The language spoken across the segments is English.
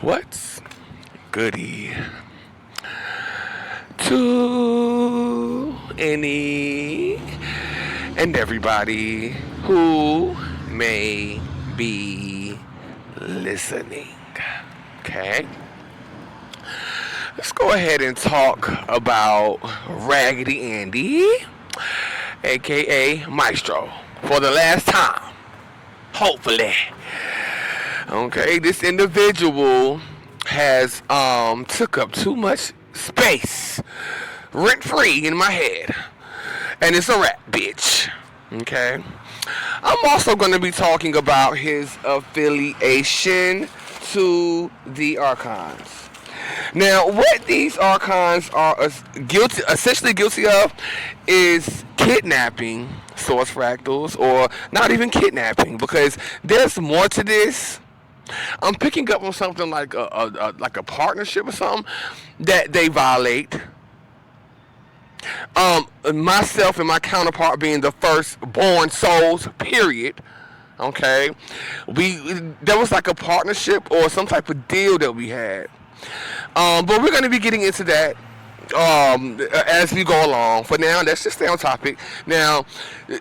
What's goody to any and everybody who may be listening? Okay, let's go ahead and talk about Raggedy Andy, aka Mice-Stro, for the last time. Hopefully. Okay, this individual has took up too much space, rent free in my head, and it's a rap, bitch. Okay, I'm also going to be talking about his affiliation to the archons. Now, what these archons are essentially guilty of is kidnapping source fractals, or not even kidnapping, because there's more to this. I'm picking up on something like a partnership or something that they violate. Myself and my counterpart being the firstborn souls, period. Okay, there was like a partnership or some type of deal that we had. But we're going to be getting into that as we go along. For now, let's just stay on topic. Now,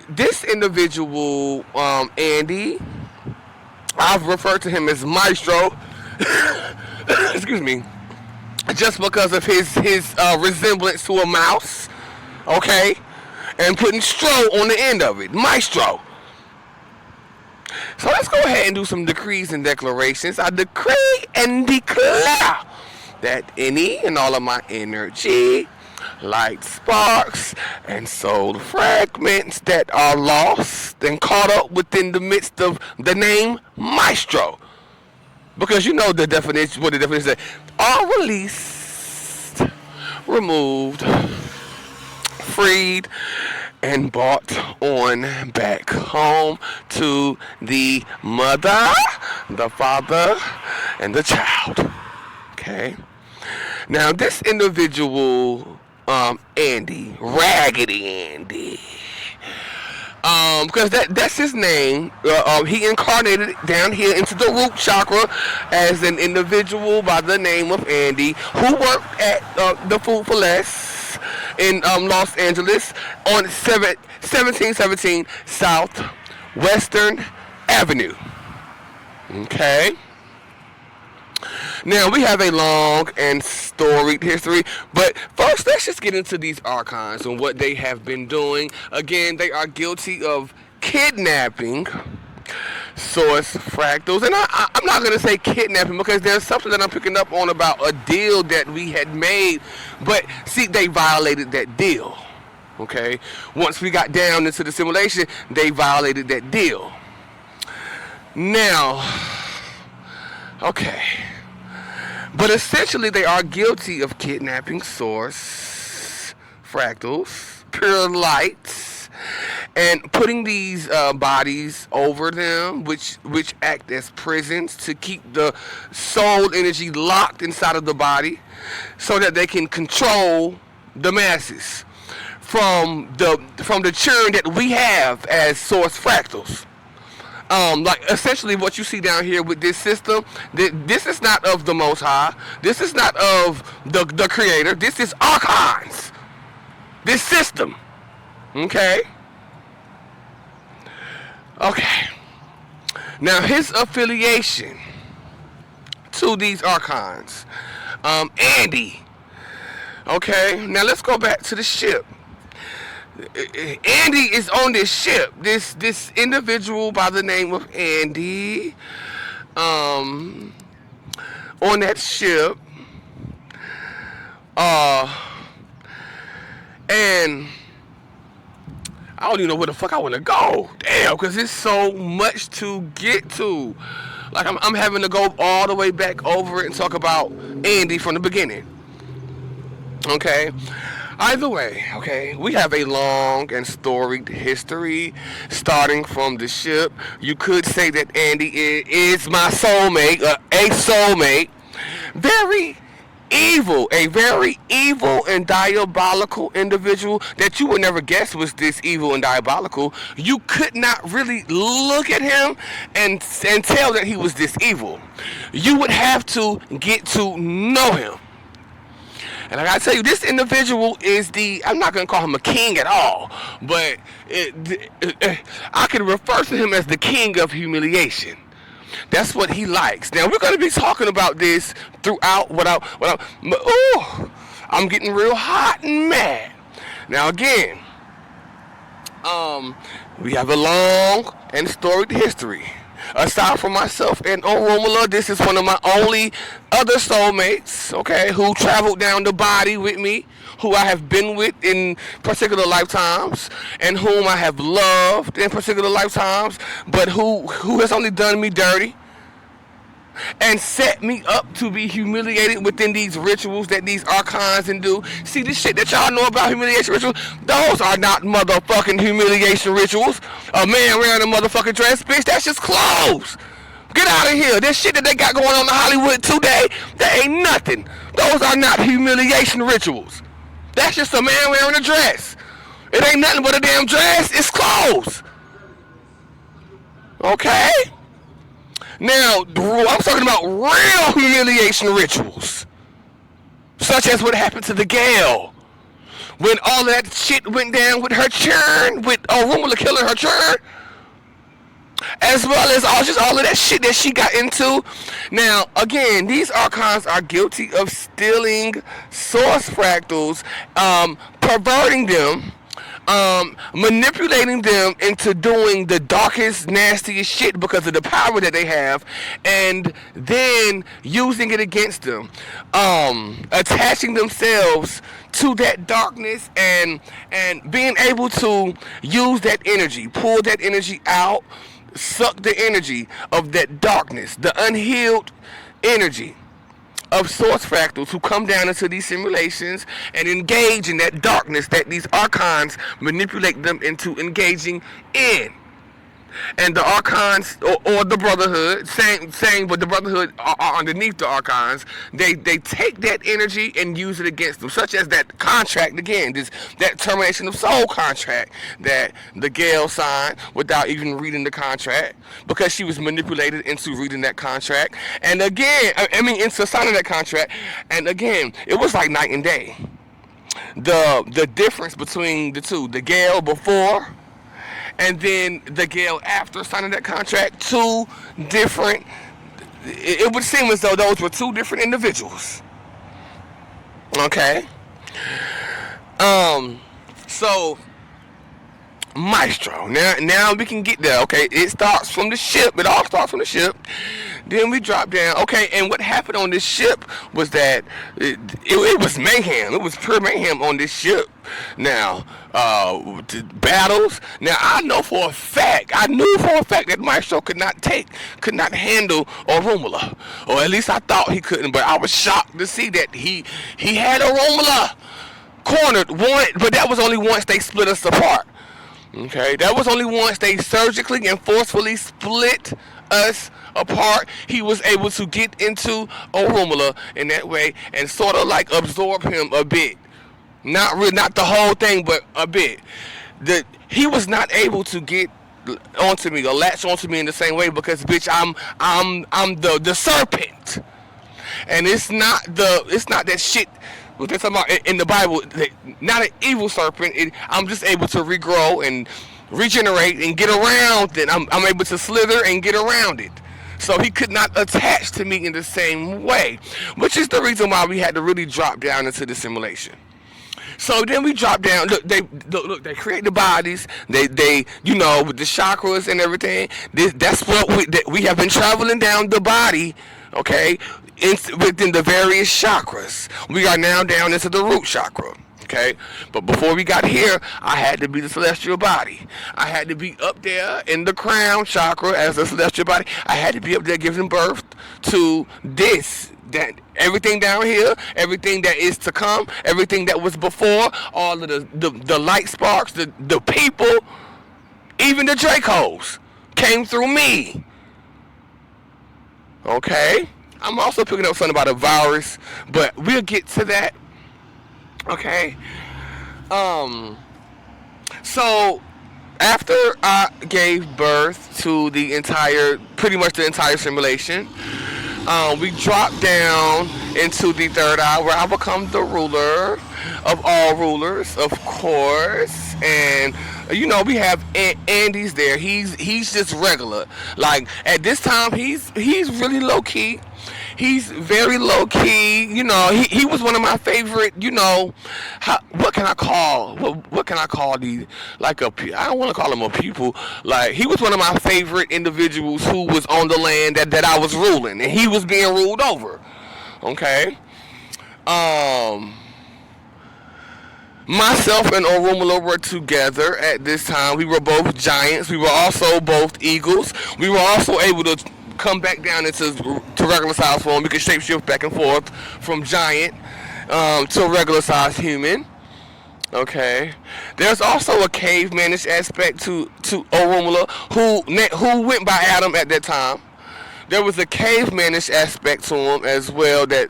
this individual, Andy, I've referred to him as Mice-Stro. Excuse me. Just because of his resemblance to a mouse, okay, and putting "stro" on the end of it, Mice-Stro. So let's go ahead and do some decrees and declarations. I decree and declare that any and all of my energy, light sparks, and soul fragments that are lost and caught up within the midst of the name Mice-Stro, because you know the definition, what the definition says, are released, removed, freed, and brought on back home to the mother, the father, and the child. Okay. Now this individual, Andy, Raggedy Andy, because that's his name. He incarnated down here into the root chakra as an individual by the name of Andy, who worked at the Food for Less in Los Angeles on 1717 South Western Avenue. Okay. Now, we have a long and storied history, but first, let's just get into these archons and what they have been doing. Again, they are guilty of kidnapping source fractals, and I'm not going to say kidnapping because there's something that I'm picking up on about a deal that we had made, but see, they violated that deal. Okay, once we got down into the simulation, they violated that deal. Now, okay. But essentially, they are guilty of kidnapping source fractals, pure lights, and putting these bodies over them, which act as prisons to keep the soul energy locked inside of the body, so that they can control the masses from the churn that we have as source fractals. Like essentially what you see down here with this system, this is not of the Most High. This is not of the Creator. This is archons. This system. Okay. Okay. Now his affiliation to these archons, Andy. Okay. Now let's go back to the ship. Andy is on this ship. This individual by the name of Andy, on that ship, and I don't even know where the fuck I want to go. Damn, because it's so much to get to. Like I'm having to go all the way back over it and talk about Andy from the beginning. Okay. Either way, okay, we have a long and storied history starting from the ship. You could say that Andy is my soulmate, a soulmate. Very evil, a very evil and diabolical individual that you would never guess was this evil and diabolical. You could not really look at him and tell that he was this evil. You would have to get to know him. And I gotta tell you, this individual is I'm not gonna call him a king at all, but I can refer to him as the king of humiliation. That's what he likes. Now, we're gonna be talking about this throughout I'm getting real hot and mad. Now, again, we have a long and storied history. Aside from myself and Orumala, this is one of my only other soulmates, okay, who traveled down the body with me, who I have been with in particular lifetimes, and whom I have loved in particular lifetimes, but who has only done me dirty and set me up to be humiliated within these rituals that these archons and do. See, this shit that y'all know about humiliation rituals, those are not motherfucking humiliation rituals. A man wearing a motherfucking dress, bitch, that's just clothes. Get out of here. This shit that they got going on in Hollywood today, that ain't nothing. Those are not humiliation rituals. That's just a man wearing a dress. It ain't nothing but a damn dress. It's clothes. Okay? Now, I'm talking about real humiliation rituals, such as what happened to the gal when all of that shit went down with her churn, with Orumala killing her churn, as well as all of that shit that she got into. Now, again, these archons are guilty of stealing source fractals, perverting them, manipulating them into doing the darkest, nastiest shit because of the power that they have, and then using it against them, attaching themselves to that darkness and being able to use that energy, pull that energy out, suck the energy of that darkness, the unhealed energy of source fractals who come down into these simulations and engage in that darkness that these archons manipulate them into engaging in. And the archons or the brotherhood, same, but the brotherhood are underneath the archons. They take that energy and use it against them, such as that contract again, that termination of soul contract that the Gale signed without even reading the contract, because she was manipulated into reading that contract. And again, into signing that contract. And again, it was like night and day. The difference between the two, the Gale before and then the Gale after signing that contract, two different, it would seem as though those were two different individuals. Okay? So, Mice-Stro. Now we can get there, okay? It starts from the ship. It all starts from the ship. Then we drop down. Okay, and what happened on this ship was that it was mayhem. It was pure mayhem on this ship. Now, battles. Now, I knew for a fact that Mice-Stro could not handle Orumala. Or at least I thought he couldn't, but I was shocked to see that he had Orumala cornered, but that was only once they split us apart. Okay, that was only once they surgically and forcefully split us apart. He was able to get into Orumala in that way and sort of like absorb him a bit. Not the whole thing, but a bit. He was not able to get onto me or latch onto me in the same way because, bitch, I'm the serpent, and it's not that shit. What they're talking about in the Bible, not an evil serpent. I'm just able to regrow and regenerate and get around it. I'm able to slither and get around it. So he could not attach to me in the same way, which is the reason why we had to really drop down into the simulation. So then we drop down. Look, they create the bodies. They with the chakras and everything. That's what we have been traveling down the body. Okay. Within the various chakras. We are now down into the root chakra, okay? But before we got here, I had to be the celestial body. I had to be up there in the crown chakra as a celestial body. I had to be up there giving birth to that everything down here, everything that is to come, everything that was before, all of the light sparks, the people, even the Dracos came through me. Okay? I'm also picking up something about a virus, but we'll get to that. Okay. Um. So after I gave birth to pretty much the entire simulation, we dropped down into the third eye where I become the ruler of all rulers, of course. And we have Andy's there. He's just regular. Like at this time, he's really low key. He's very low key. He was one of my favorite. What can I call? What can I call these? Like I don't want to call him a pupil. Like he was one of my favorite individuals who was on the land that I was ruling, and he was being ruled over. Okay. Myself and Orumula were together at this time. We were both giants. We were also both eagles. We were also able to come back down into regular size form. We could shapeshift back and forth from giant to a regular size human. Okay. There's also a cavemanish aspect to Orumula, who went by Adam at that time. There was a cavemanish aspect to him as well that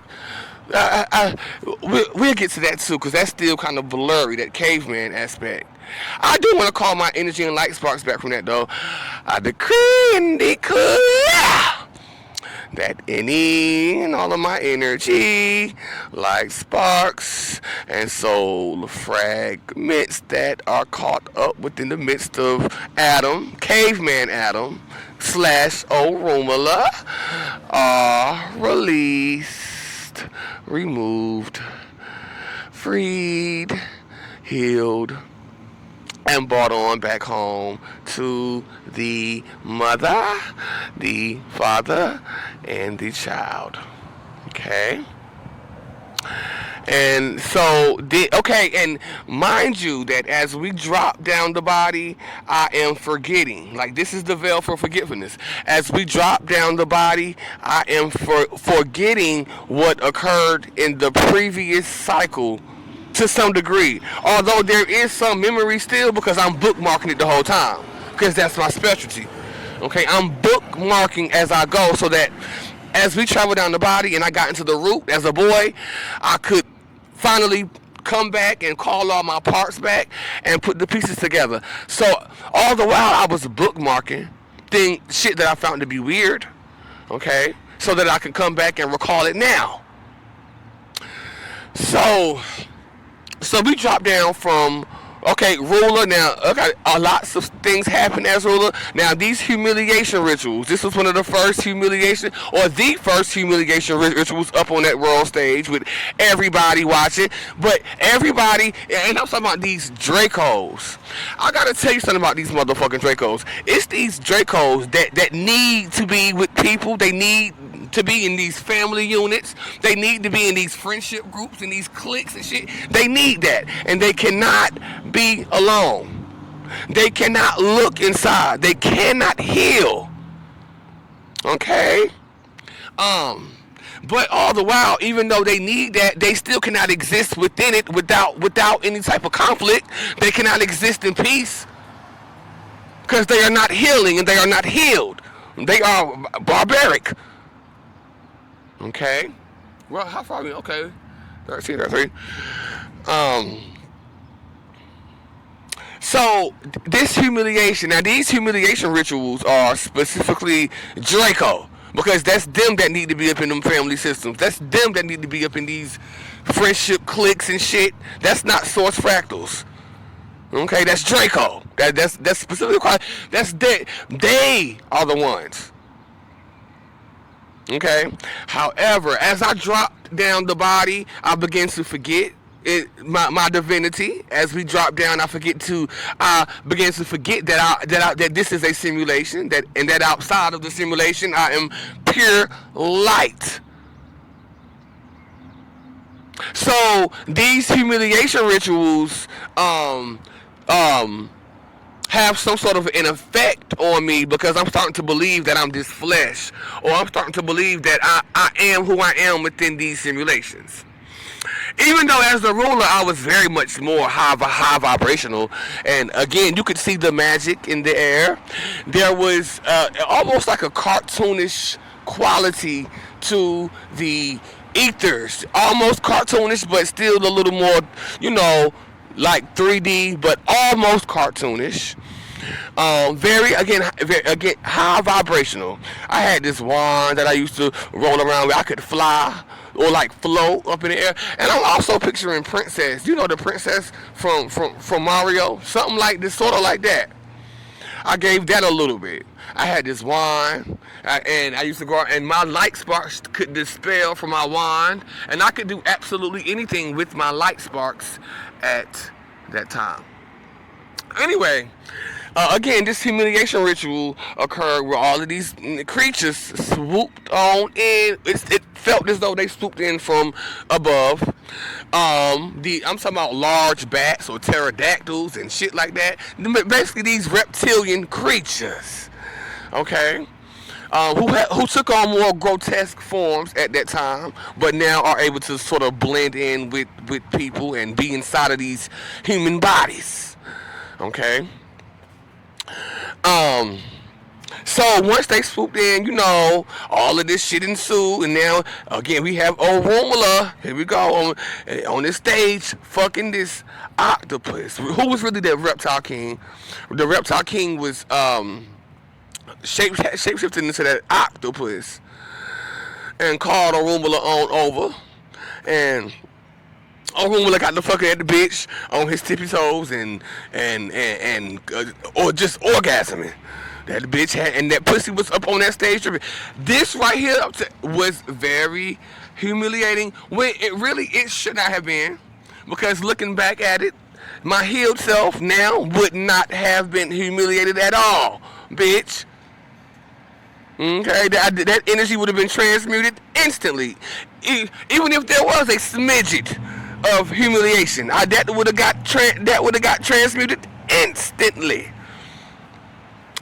we'll get to that too, because that's still kind of blurry, that caveman aspect. I do want to call my energy and light sparks back from that though. I decree and declare that any and all of my energy, like sparks and soul fragments that are caught up within the midst of Adam, caveman Adam, / Orumula, are released, removed, freed, healed, and brought on back home to the mother, the father, and the child. Okay? And so, and mind you that as we drop down the body, I am forgetting. Like, this is the veil for forgetfulness. As we drop down the body, I am forgetting what occurred in the previous cycle to some degree. Although there is some memory still, because I'm bookmarking it the whole time. Because that's my specialty. Okay, I'm bookmarking as I go so that as we travel down the body and I got into the root as a boy, I could finally come back and call all my parts back and put the pieces together. So all the while I was bookmarking shit that I found to be weird, okay, so that I can come back and recall it now. So we dropped down from ruler. Now, lots of things happen as ruler. Now, these humiliation rituals. This was one of the first humiliation, or the first humiliation rituals up on that world stage with everybody watching. But everybody, and I'm talking about these Dracos. I gotta tell you something about these motherfucking Dracos. It's these Dracos that need to be with people. They need to be in these family units. They need to be in these friendship groups and these cliques and shit. They need that, and they cannot be alone. They cannot look inside. They cannot heal. Okay? But all the while, even though they need that, they still cannot exist within it without any type of conflict. They cannot exist in peace because they are not healing and they are not healed. They are barbaric. Okay? Well, how far are we? Okay. 13. So, this humiliation, now these humiliation rituals are specifically Draco, because that's them that need to be up in them family systems. That's them that need to be up in these friendship cliques and shit. That's not source fractals. Okay, that's Draco. That's specifically, that's they are the ones. Okay. However, as I dropped down the body, I began to forget my divinity. As we drop down, I began to forget that this is a simulation. That outside of the simulation, I am pure light. So these humiliation rituals have some sort of an effect on me, because I'm starting to believe that I'm this flesh, or I'm starting to believe that I am who I am within these simulations. Even though as the ruler I was very much more high vibrational, and again you could see the magic in the air. There was almost like a cartoonish quality to the ethers, almost cartoonish, but still a little more, like 3D, but almost cartoonish. Very again high vibrational. I had this wand that I used to roll around with. I could fly or like float up in the air. And I'm also picturing Princess. You know the princess from Mario, something like this, sort of like that. I gave that a little bit. I had this wand, and I used to go out, and my light sparks could dispel from my wand, and I could do absolutely anything with my light sparks at that time. Anyway, again, this humiliation ritual occurred where all of these creatures swooped on in. It felt as though they swooped in from above. I'm talking about large bats or pterodactyls and shit like that. Basically, these reptilian creatures, okay, who took on more grotesque forms at that time, but now are able to sort of blend in with people and be inside of these human bodies. Okay. So once they swooped in, all of this shit ensued, and now again we have old Romula. Here we go on this stage, fucking this octopus. Who was really that reptile king? The reptile king was shapeshifting into that octopus and called Romula on over, and Romula got the fucker at the bitch on his tippy toes and or just orgasming. That bitch had, and that pussy was up on that stage. This right here was very humiliating when it should not have been, because looking back at it, my healed self now would not have been humiliated at all, bitch. Okay, that energy would have been transmuted instantly, even if there was a smidget of humiliation. That would have got transmuted instantly.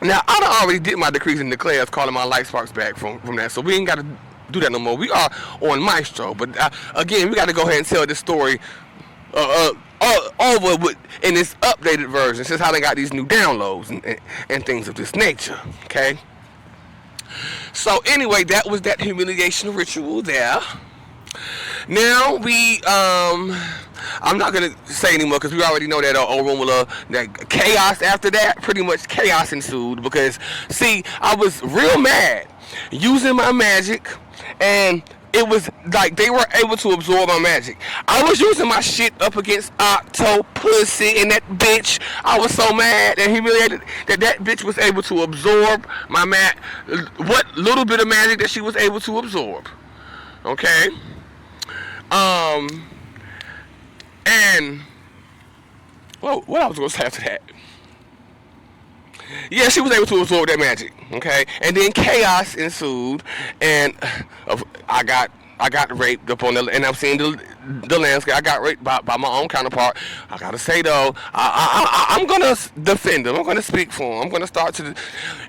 Now, I done already did my decrees and declares, calling my light sparks back from that, so we ain't got to do that no more. We are on Mice-Stro, but again, we got to go ahead and tell this story over in this updated version, since how they got these new downloads and things of this nature, okay? So anyway, that was that humiliation ritual there. Now I'm not gonna say anymore because we already know that Romula, that chaos after that, pretty much chaos ensued, because see, I was real mad using my magic, and it was like they were able to absorb my magic. I was using my shit up against Octopussy and that bitch. I was so mad and humiliated that bitch was able to absorb my what little bit of magic that she was able to absorb. Okay. And what I was gonna say after that? Yeah, she was able to absorb that magic. Okay, and then chaos ensued, and I got raped up on the, and I'm seeing the landscape. I got raped by my own counterpart. I gotta say though, I'm gonna defend him. I'm gonna speak for him. I'm gonna start to.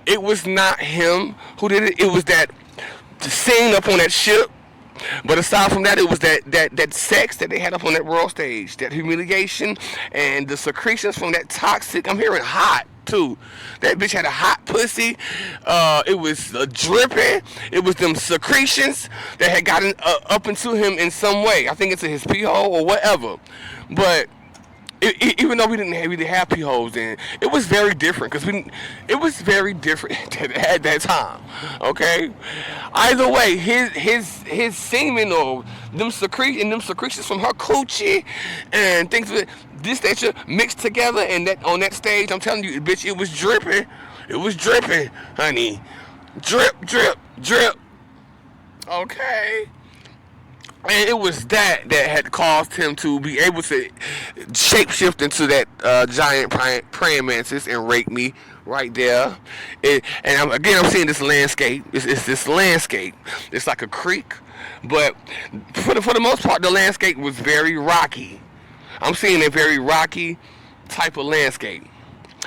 It was not him who did it. It was that scene up on that ship. But aside from that, it was that sex that they had up on that world stage, that humiliation, and the secretions from that toxic. I'm hearing hot too. That bitch had a hot pussy. It was dripping. It was them secretions that had gotten up into him in some way. I think it's in his pee hole or whatever. But even though we didn't really have pee holes then, it was very different, because it was very different at that time. Okay, either way, his semen or them secretions from her coochie and things of this nature mixed together, and that on that stage, I'm telling you, bitch, it was dripping. It was dripping, honey. Drip, drip, drip. Okay. And it was that had caused him to be able to shapeshift into that giant praying mantis and rape me right there. I'm seeing this landscape. It's this landscape. It's like a creek, but for the most part, the landscape was very rocky. I'm seeing a very rocky type of landscape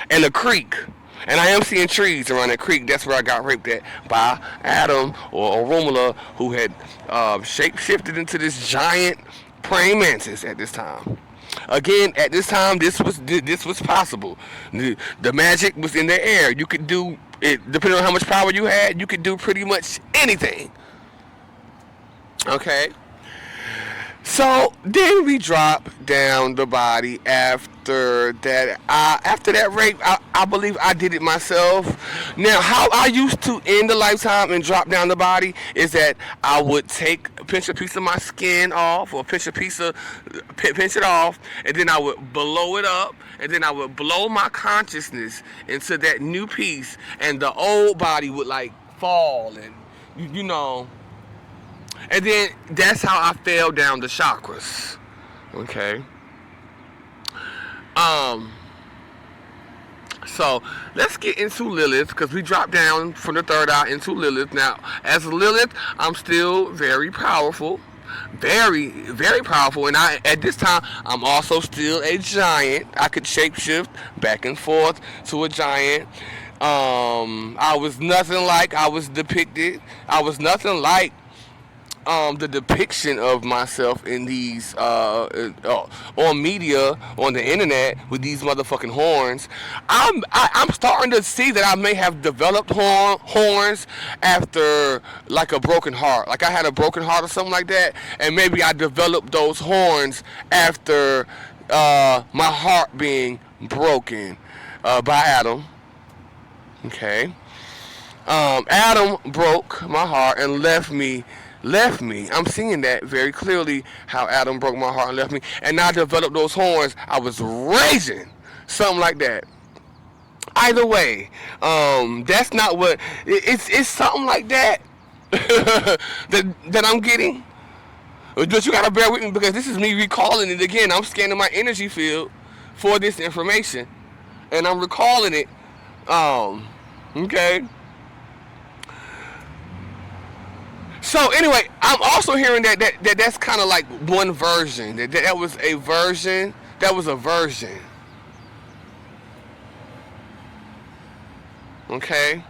and a creek. And I am seeing trees around that creek. That's where I got raped at by Adam or Romula, who had shape-shifted into this giant praying mantis at this time. Again, at this time, this was possible. The magic was in the air. You could do it, depending on how much power you had, you could do pretty much anything. Okay. So then we drop down the body after that. After that rape, I believe I did it myself. Now, how I used to end the lifetime and drop down the body is that I would pinch a piece of my skin off, or pinch it off, and then I would blow it up, and then I would blow my consciousness into that new piece, and the old body would like fall, and you know. And then that's how I fell down the chakras. Okay. So let's get into Lilith, because we dropped down from the third eye into Lilith. Now, as Lilith, I'm still very powerful. Very, very powerful. And at this time, I'm also still a giant. I could shapeshift back and forth to a giant. I was nothing like I was depicted. I was nothing like the depiction of myself in these on media, on the internet, with these motherfucking horns. I'm starting to see that I may have developed horns after like a broken heart. Like I had a broken heart or something like that, and maybe I developed those horns after my heart being broken by Adam. Okay. Adam broke my heart and left me. I'm seeing that very clearly, how Adam broke my heart and left me. And I developed those horns. I was raging. Something like that. Either way, that's not what... It's something like that that I'm getting. But you gotta bear with me, because this is me recalling it again. I'm scanning my energy field for this information. And I'm recalling it. Okay. So anyway, I'm also hearing that's kind of like one version. That was a version. That was a version. Okay.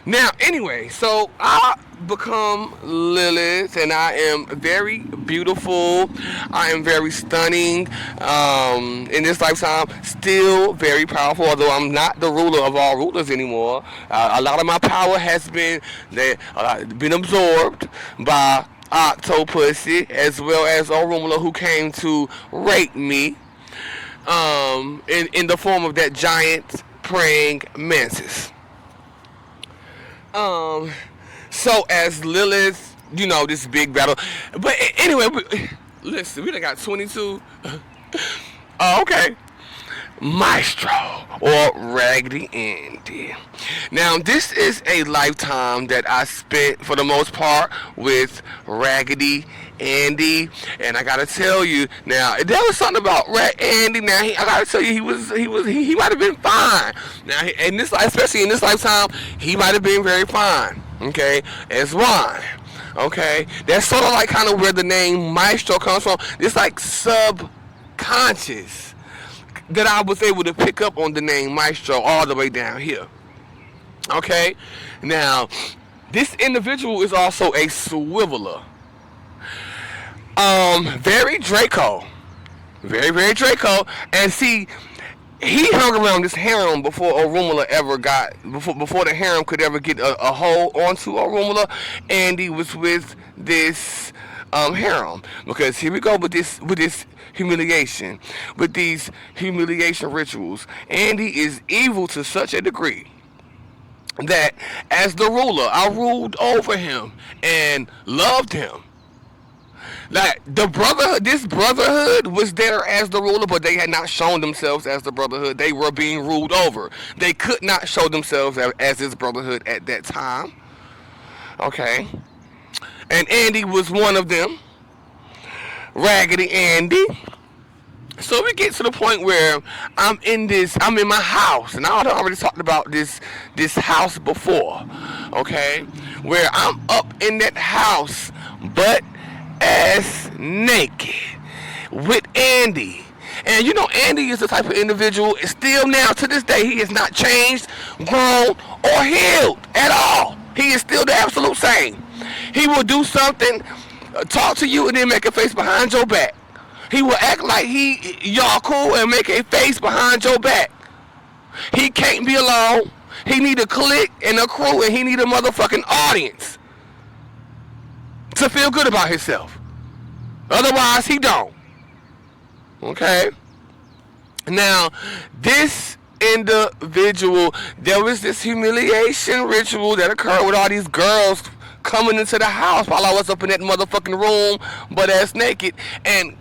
Now, anyway, so I become Lilith, and I am very beautiful. I am very stunning. In this lifetime, still very powerful, although I'm not the ruler of all rulers anymore. A lot of my power has been absorbed by Octopussy, as well as Orumla, who came to rape me in the form of that giant praying mantis. So as Lilith, this big battle. But anyway, listen, we done got 22. Okay. Mice-Stro, or Raggedy Andy. Now, this is a lifetime that I spent, for the most part, with Raggedy Andy, and I gotta tell you, now there was something about Andy. Now, I gotta tell you, he might have been fine. Now, especially in this lifetime, he might have been very fine. Okay, as wine. Okay, that's sort of like kind of where the name Mice-Stro comes from. It's like subconscious that I was able to pick up on the name Mice-Stro all the way down here. Okay? Now, this individual is also a swiveler. Very Draco. Very, very Draco. And see, he hung around this harem before Orumla ever before the harem could ever get a hold onto Orumla. Andy was with this harem, because here we go with this humiliation, with these humiliation rituals. Andy is evil to such a degree that as the ruler, I ruled over him and loved him. Like this brotherhood was there as the ruler, but they had not shown themselves as the brotherhood. They were being ruled over. They could not show themselves as this brotherhood at that time. Okay. And Andy was one of them. Raggedy Andy. So we get to the point where I'm in my house, and I already talked about this house before, okay? Where I'm up in that house, butt ass naked, with Andy. And Andy is the type of individual, still now to this day, he has not changed, grown, or healed at all. He is still the absolute same. He will do something, talk to you, and then make a face behind your back. He will act like y'all cool and make a face behind your back. He can't be alone. He need a clique and a crew, and he need a motherfucking audience. to feel good about himself. Otherwise, he don't. Okay? Now, this individual, there was this humiliation ritual that occurred with all these girls coming into the house while I was up in that motherfucking room, butt ass naked, and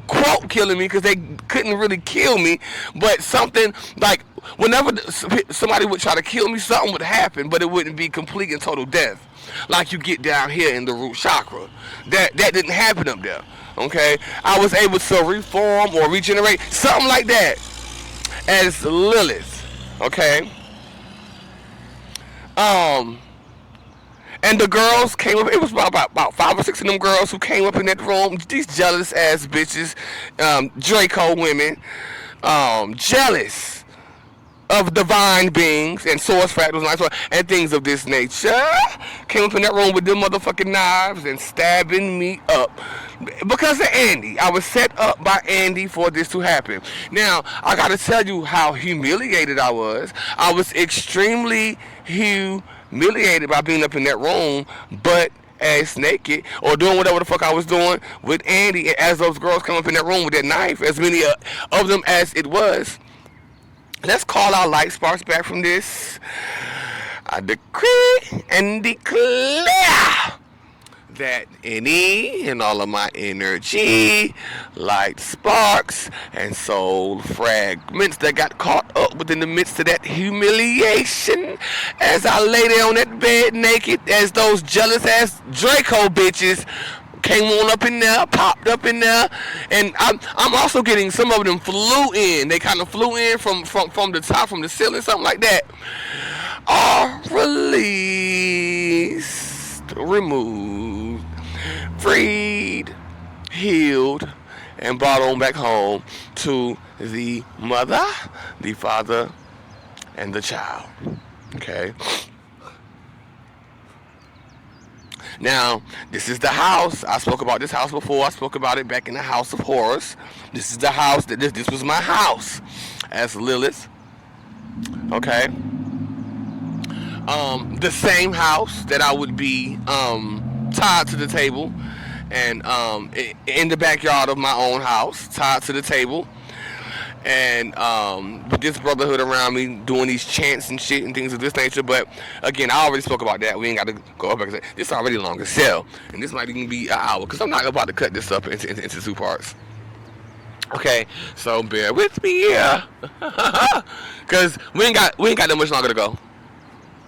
quote killing me, because they couldn't really kill me, but something like whenever somebody would try to kill me, something would happen, but it wouldn't be complete and total death like you get down here in the root chakra. That didn't happen up there. Okay, I was able to reform or regenerate, something like that, as Lilith. Okay. And the girls came up. It was about 5 or 6 of them girls who came up in that room. These jealous ass bitches, Draco women, jealous of divine beings and source fractals and things of this nature, came up in that room with them motherfucking knives and stabbing me up because of Andy. I was set up by Andy for this to happen. Now, I gotta tell you how humiliated I was. I was extremely humiliated by being up in that room, but ass naked, or doing whatever the fuck I was doing with Andy, as those girls come up in that room with that knife, as many of them as it was. Let's call our light sparks back from this. I decree and declare that any and all of my energy, light sparks, and soul fragments that got caught up within the midst of that humiliation as I lay there on that bed naked, as those jealous ass Draco bitches came on up in there, popped up in there, and I'm also getting some of them flew in. They kind of flew in from the top, from the ceiling, something like that. Are released, removed, freed, healed, and brought on back home to the mother, the father, and the child. Okay. Now, this is the house. I spoke about this house before. I spoke about it back in the House of Horrors. This is the house that this was my house as Lilith. Okay. The same house that I would be tied to the table, and in the backyard of my own house, tied to the table. And with this brotherhood around me doing these chants and shit and things of this nature. But again, I already spoke about that. We ain't got to go up because this is already long as hell, and this might even be an hour, because I'm not about to cut this up into 2 parts. Okay, so bear with me here, because we ain't got that much longer to go.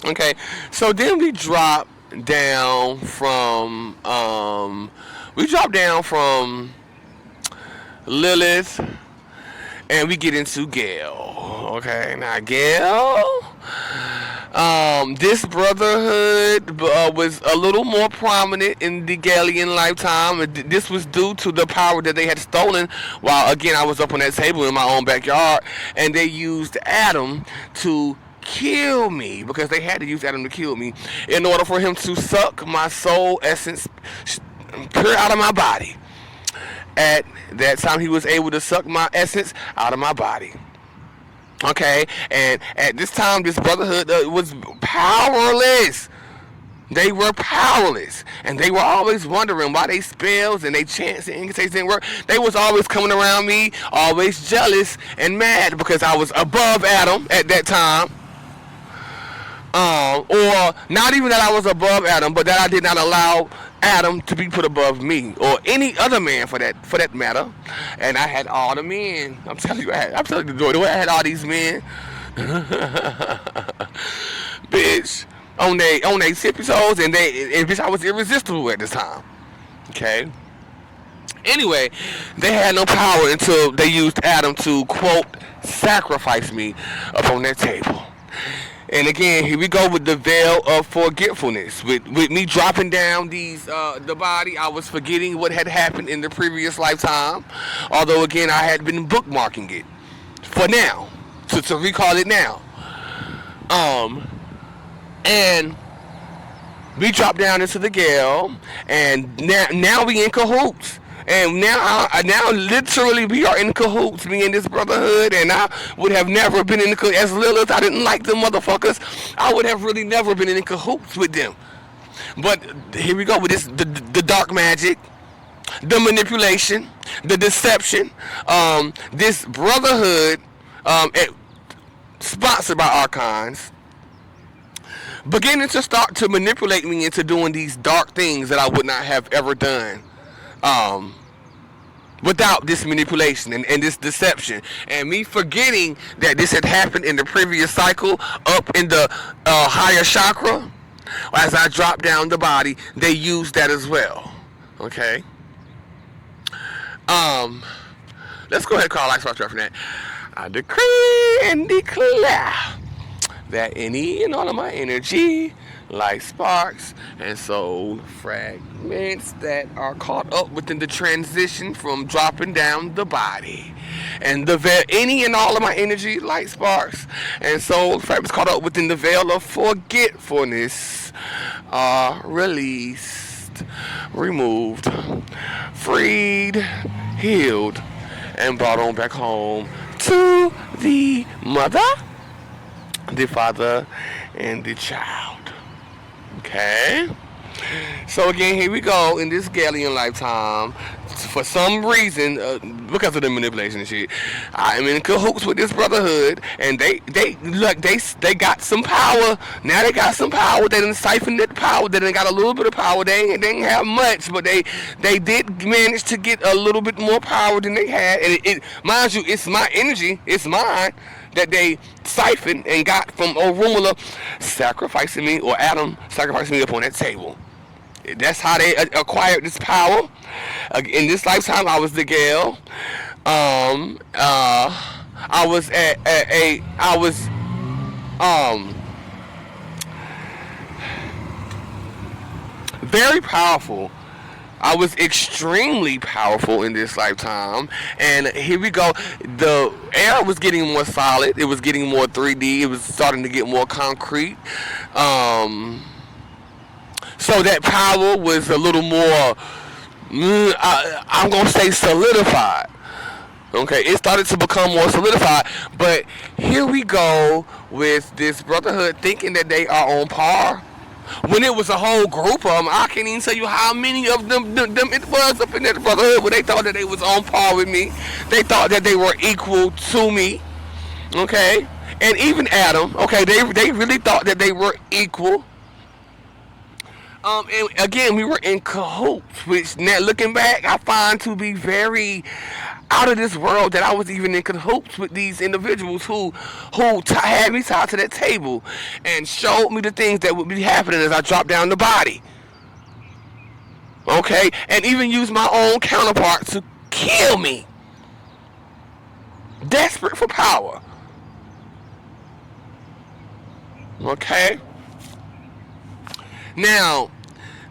Okay, so then we drop down from Lilith. And we get into Gail. Okay, now Gail, this brotherhood was a little more prominent in the Galian lifetime. This was due to the power that they had stolen while, again, I was up on that table in my own backyard. And they used Adam to kill me, because they had to use Adam to kill me in order for him to suck my soul essence pure out of my body. At that time, he was able to suck my essence out of my body. Okay, and at this time, this brotherhood was powerless. They were powerless, and they were always wondering why they spells and they chants and incantations didn't work. They was always coming around me, always jealous and mad because I was above Adam at that time. Or not even that I was above Adam, but that I did not allow Adam to be put above me or any other man for that matter. And I had all the men. I'm telling you, the way I had all these men, bitch, on they tippy toes, and bitch, I was irresistible at this time. Okay. Anyway, they had no power until they used Adam to, quote, sacrifice me up on that table. And again, here we go with the veil of forgetfulness. With me dropping down the body, I was forgetting what had happened in the previous lifetime. Although, again, I had been bookmarking it for now, to recall it now. And we dropped down into the Gale, and now we in cahoots. And now literally we are in cahoots, me and this brotherhood, and I would have never been as Lilith. I didn't like them motherfuckers. I would have really never been in cahoots with them. But here we go with this the dark magic, the manipulation, the deception, this brotherhood, sponsored by Archons, beginning to start to manipulate me into doing these dark things that I would not have ever done. Um, Without this manipulation and this deception, and me forgetting that this had happened in the previous cycle up in the higher chakra. As I drop down the body, they use that as well. Okay. Let's go ahead and call life sparks from that. I decree and declare that any and all of my energy, light sparks and soul fragments that are caught up within the transition from dropping down the body, and any and all of my energy, light sparks and soul fragments caught up within the veil of forgetfulness are released, removed, freed, healed, and brought on back home to the mother, the father, and the child. Okay? So again, here we go in this Galleon lifetime. For some reason, because of the manipulation and shit, I'm in cahoots with this brotherhood, and they got some power. Now they got some power. They done siphoned that power. They done got a little bit of power. They didn't have much, but they did manage to get a little bit more power than they had. And it mind you, it's my energy. It's mine that they siphoned and got from Orumula sacrificing me, or Adam sacrificing me upon that table. That's how they acquired this power. In this lifetime, I was the Gale. I was very powerful. I was extremely powerful in this lifetime, and here we go. The air was getting more solid. It was getting more 3D. It was starting to get more concrete. So that power was a little more, I'm going to say, solidified. Okay, it started to become more solidified. But here we go with this brotherhood thinking that they are on par, when it was a whole group of them. I can't even tell you how many of them it was up in that brotherhood where they thought that they was on par with me. They thought that they were equal to me. Okay? And even Adam, okay, they really thought that they were equal. And again, we were in cahoots, which now looking back, I find to be very out of this world, that I was even in cahoots with these individuals who had me tied to that table and showed me the things that would be happening as I dropped down the body. Okay? And even used my own counterpart to kill me. Desperate for power. Okay? Now,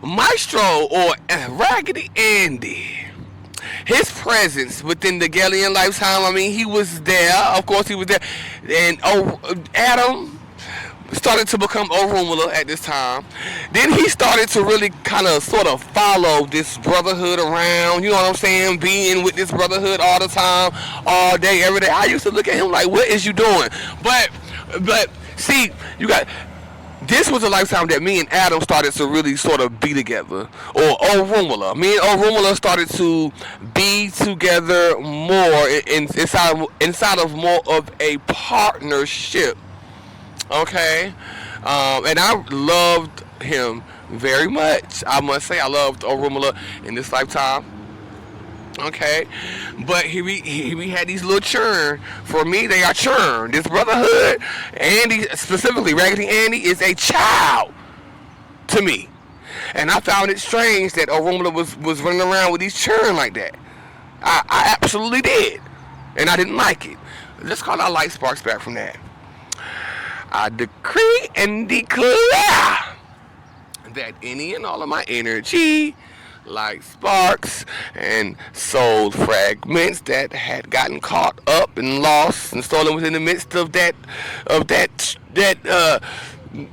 Mice-Stro, or Raggedy Andy, his presence within the Galleon lifetime, I mean, he was there. Of course, he was there. And Adam started to become Orumula at this time. Then he started to really kind of sort of follow this brotherhood around, you know what I'm saying? Being with this brotherhood all the time, all day, every day. I used to look at him like, what is you doing? But see, you got... This was a lifetime that me and Adam started to really sort of be together. Or Orumula. Me and Orumula started to be together more inside of more of a partnership. Okay? And I loved him very much. I must say I loved Orumula in this lifetime. Okay, but we had these little churn. For me, they are churn. This brotherhood, Andy, specifically Raggedy Andy, is a child to me. And I found it strange that Orumula was running around with these churn like that. I absolutely did. And I didn't like it. Let's call our light sparks back from that. I decree and declare that any and all of my energy, like sparks and soul fragments that had gotten caught up and lost and stolen within the midst of that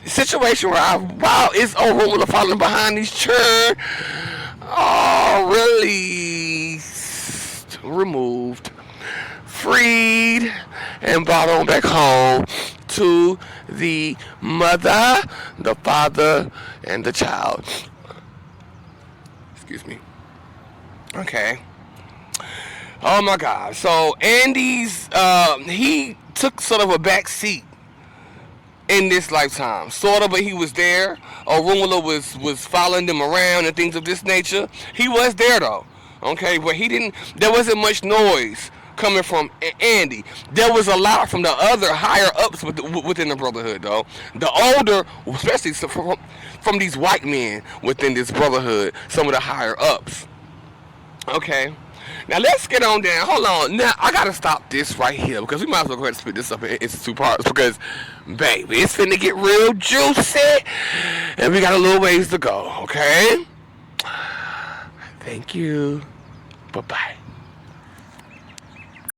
situation where wow, it's Orumula falling behind these churn, released, removed, freed, and brought on back home to the mother, the father, and the child. Excuse me. Okay. Oh my God. So Andy's he took sort of a back seat in this lifetime, sort of, but he was there. Orunmila was following them around and things of this nature. He was there though, okay, but he didn't. There wasn't much noise coming from Andy. There was a lot from the other higher ups within the brotherhood, though. The older, especially from these white men within this brotherhood, some of the higher ups. Okay. Now let's get on down. Hold on. Now I gotta stop this right here because we might as well go ahead and split this up into two parts because, baby, it's finna get real juicy, and we got a little ways to go. Okay. Thank you. Bye bye.